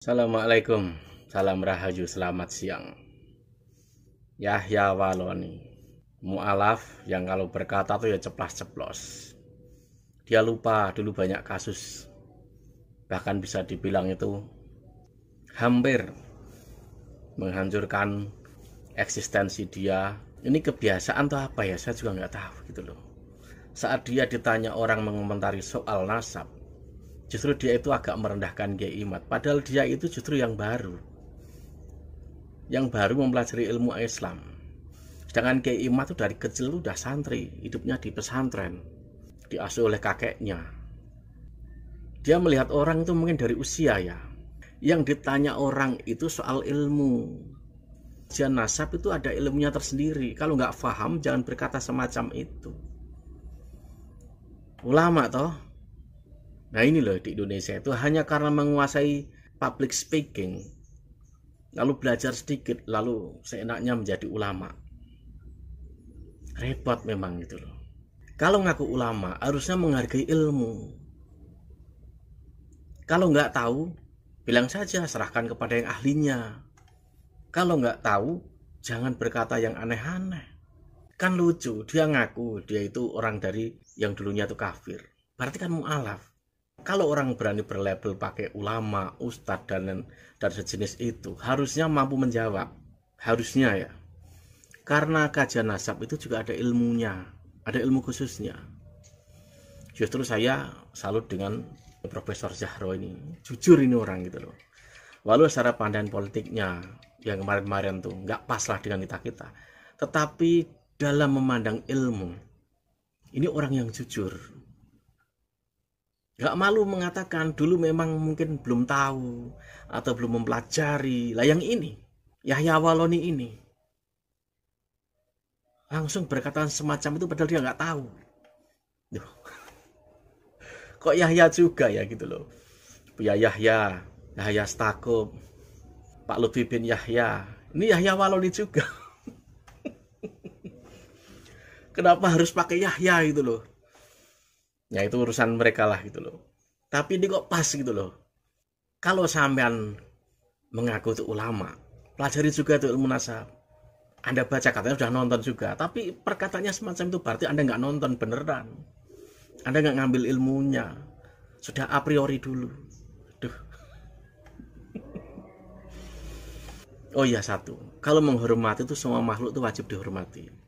Assalamualaikum, salam rahayu, selamat siang. Yahya Waloni, mu'alaf yang kalau berkata tuh ya ceplas-ceplos. Dia lupa dulu banyak kasus, bahkan bisa dibilang itu hampir menghancurkan eksistensi dia. Ini kebiasaan atau apa ya, saya juga nggak tahu gitu loh. Saat dia ditanya orang mengomentari soal nasab, justru dia itu agak merendahkan Kiai Imad, padahal dia itu justru yang baru mempelajari ilmu Islam. Sedangkan Kiai Imad itu dari kecil udah santri, hidupnya di pesantren, diasuh oleh kakeknya. Dia melihat orang itu mungkin dari usia ya. Yang ditanya orang itu soal ilmu. Kajian nasab itu ada ilmunya tersendiri. Kalau nggak paham jangan berkata semacam itu. Ulama toh. Nah ini loh, di Indonesia itu hanya karena menguasai public speaking, lalu belajar sedikit, lalu seenaknya menjadi ulama. Repot memang gitu loh. Kalau ngaku ulama harusnya menghargai ilmu. Kalau nggak tahu, bilang saja, serahkan kepada yang ahlinya. Kalau nggak tahu, jangan berkata yang aneh-aneh. Kan lucu, dia ngaku dia itu orang dari yang dulunya itu kafir. Berarti kan mu'alaf. Kalau orang berani berlabel pakai ulama, ustadz dan sejenis itu, harusnya mampu menjawab. Harusnya ya. Karena kajian nasab itu juga ada ilmunya, ada ilmu khususnya. Justru saya salut dengan Profesor Zahro ini. Jujur ini orang gitu loh. Walau secara pandangan politiknya yang kemarin-kemarin tuh nggak pas lah dengan kita. Tetapi dalam memandang ilmu, ini orang yang jujur. Gak malu mengatakan dulu memang mungkin belum tahu atau belum mempelajari. Lah yang ini, Yahya Waloni ini, langsung berkata semacam itu padahal dia nggak tahu. Duh. Kok Yahya juga ya gitu loh. Ya Yahya Stakuf, Pak Lutfi bin Yahya. Ini Yahya Waloni juga. Kenapa harus pakai Yahya gitu loh? Ya itu urusan mereka lah gitu loh. Tapi ini kok pas gitu loh. Kalau sampean mengaku itu ulama, pelajari juga itu ilmu nasab. Anda baca katanya sudah nonton juga, tapi perkataannya semacam itu berarti Anda nggak nonton beneran. Anda nggak ngambil ilmunya. Sudah a priori dulu. Duh. Oh iya satu, kalau menghormati itu semua makhluk itu wajib dihormati.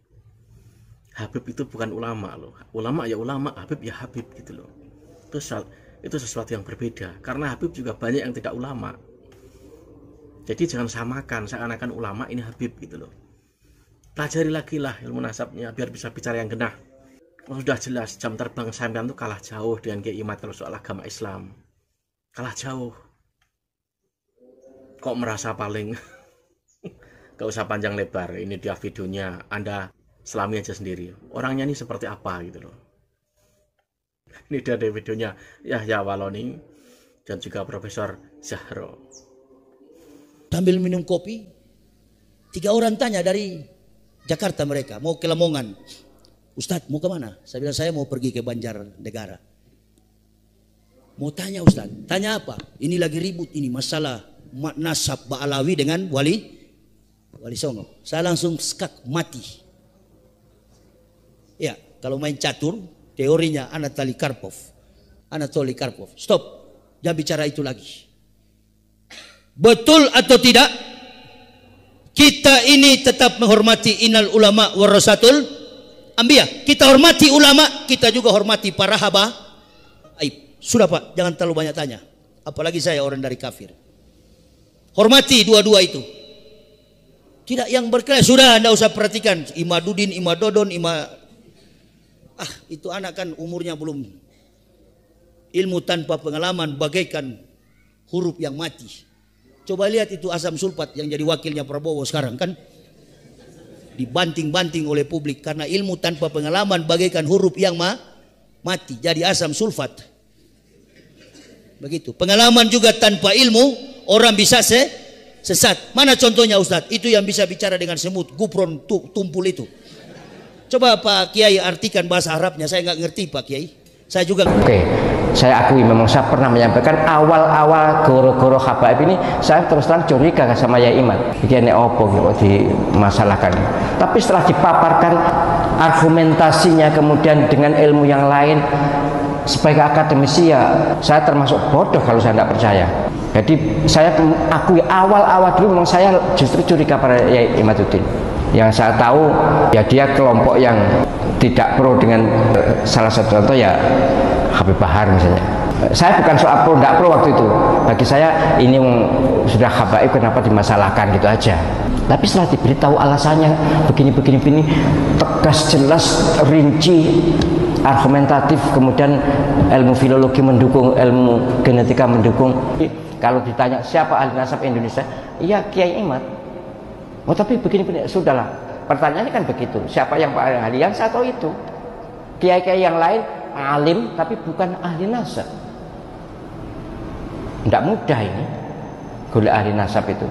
Habib itu bukan ulama loh. Ulama ya ulama, Habib ya Habib gitu loh. Itu sesuatu yang berbeda. Karena Habib juga banyak yang tidak ulama. Jadi jangan samakan seakan-akan ulama ini Habib gitu loh. Pelajari lagi lah ilmu nasabnya biar bisa bicara yang genah. Oh, sudah jelas jam terbang sampean itu kalah jauh dengan Kiai Imad kalau soal agama Islam. Kalah jauh. Kok merasa paling? Gak usah panjang lebar. Ini dia videonya. Anda selami aja sendiri. Orangnya ini seperti apa gitu loh. Ini dia ada videonya Yahya Waloni dan juga Profesor Zahro. Sambil minum kopi, 3 orang tanya dari Jakarta mereka, mau ke Lamongan. Ustadz mau kemana? Saya bilang saya mau pergi ke Banjarnegara. Mau tanya Ustadz, tanya apa? Ini lagi ribut ini masalah nasab Ba'alawi dengan Wali Songo. Saya langsung skak mati. Ya, kalau main catur, teorinya Anatoly Karpov. Stop, jangan bicara itu lagi. Betul atau tidak? Kita ini tetap menghormati innal ulama warasatul anbiya. Kita hormati ulama, kita juga hormati para habaib. Sudah Pak, jangan terlalu banyak tanya. Apalagi saya orang dari kafir. Hormati dua-dua itu. Tidak yang berkelas, sudah Anda usah perhatikan. Imaduddin, Imadodon, itu anak kan umurnya belum. Ilmu tanpa pengalaman bagaikan huruf yang mati. Coba lihat itu asam sulfat yang jadi wakilnya Prabowo sekarang kan. Dibanting-banting oleh publik karena ilmu tanpa pengalaman bagaikan huruf yang mati. Jadi asam sulfat. Begitu. Pengalaman juga tanpa ilmu orang bisa sesat. Mana contohnya Ustadz? Itu yang bisa bicara dengan semut, gupron, tumpul itu. Coba Pak Kiai artikan bahasa Arabnya, saya nggak ngerti Pak Kiai. Saya juga. Oke, saya akui memang saya pernah menyampaikan awal-awal goro-goro habaib ini, saya terus terang curiga sama Yai Imad ini opo gitu dimasalahkan. Tapi setelah dipaparkan argumentasinya kemudian dengan ilmu yang lain, sebagai akademisi ya saya termasuk bodoh kalau saya tidak percaya. Jadi saya akui awal-awal dulu memang saya justru curiga pada Yai Imaduddin. Yang saya tahu ya dia kelompok yang tidak pro dengan salah satu contoh ya Habib Bahar misalnya. Saya bukan soal pro tidak pro waktu itu. Bagi saya ini sudah habaib, kenapa dimasalahkan gitu aja. Tapi setelah diberitahu alasannya begini, tegas, jelas, rinci, argumentatif, kemudian ilmu filologi mendukung, ilmu genetika mendukung. Kalau ditanya siapa ahli nasab Indonesia, iya Kiai Imad. Oh tapi begini, sudahlah. Pertanyaannya kan begitu. Siapa yang paling ahli? Yang saya tahu itu. Kiai-kiai yang lain alim tapi bukan ahli nasab. Tidak mudah ini golek ahli nasab itu.